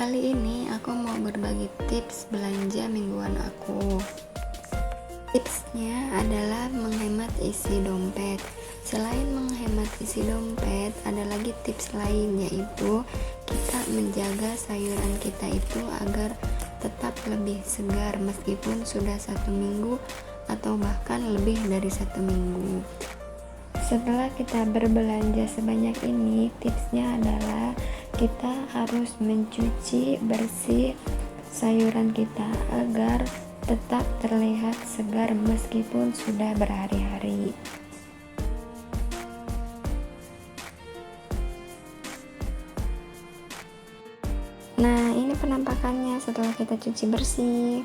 Kali ini aku mau berbagi tips belanja mingguan aku. Tipsnya adalah menghemat isi dompet. Selain menghemat isi dompet, ada lagi tips lain, yaitu kita menjaga sayuran kita itu agar tetap lebih segar meskipun sudah 1 minggu atau bahkan lebih dari 1 minggu. Setelah kita berbelanja sebanyak ini, tipsnya adalah kita harus mencuci bersih sayuran kita agar tetap terlihat segar meskipun sudah berhari-hari. Nah, ini penampakannya setelah kita cuci bersih.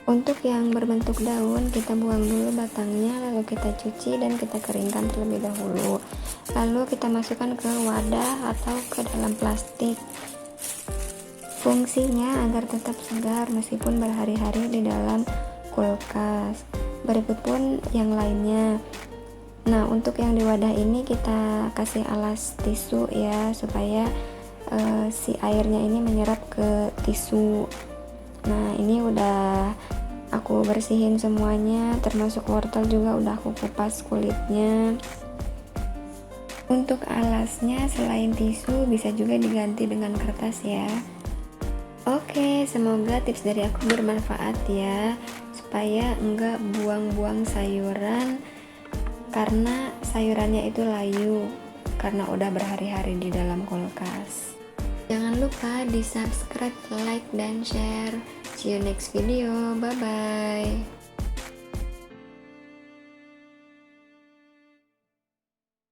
Untuk yang berbentuk daun, kita buang dulu batangnya, lalu kita cuci dan kita keringkan terlebih dahulu. Lalu kita masukkan ke wadah atau ke dalam plastik. Fungsinya agar tetap segar meskipun berhari-hari di dalam kulkas. Berikut pun yang lainnya. Nah, untuk yang di wadah ini kita kasih alas tisu ya, supaya si airnya ini menyerap ke tisu. Nah, ini udah aku bersihin semuanya, termasuk wortel juga udah aku kupas kulitnya. Untuk alasnya selain tisu bisa juga diganti dengan kertas ya. Oke, semoga tips dari aku bermanfaat ya, supaya enggak buang-buang sayuran karena sayurannya itu layu karena udah berhari-hari di dalam kulkas. Jangan lupa di subscribe, like, dan share. See you next video. Bye bye.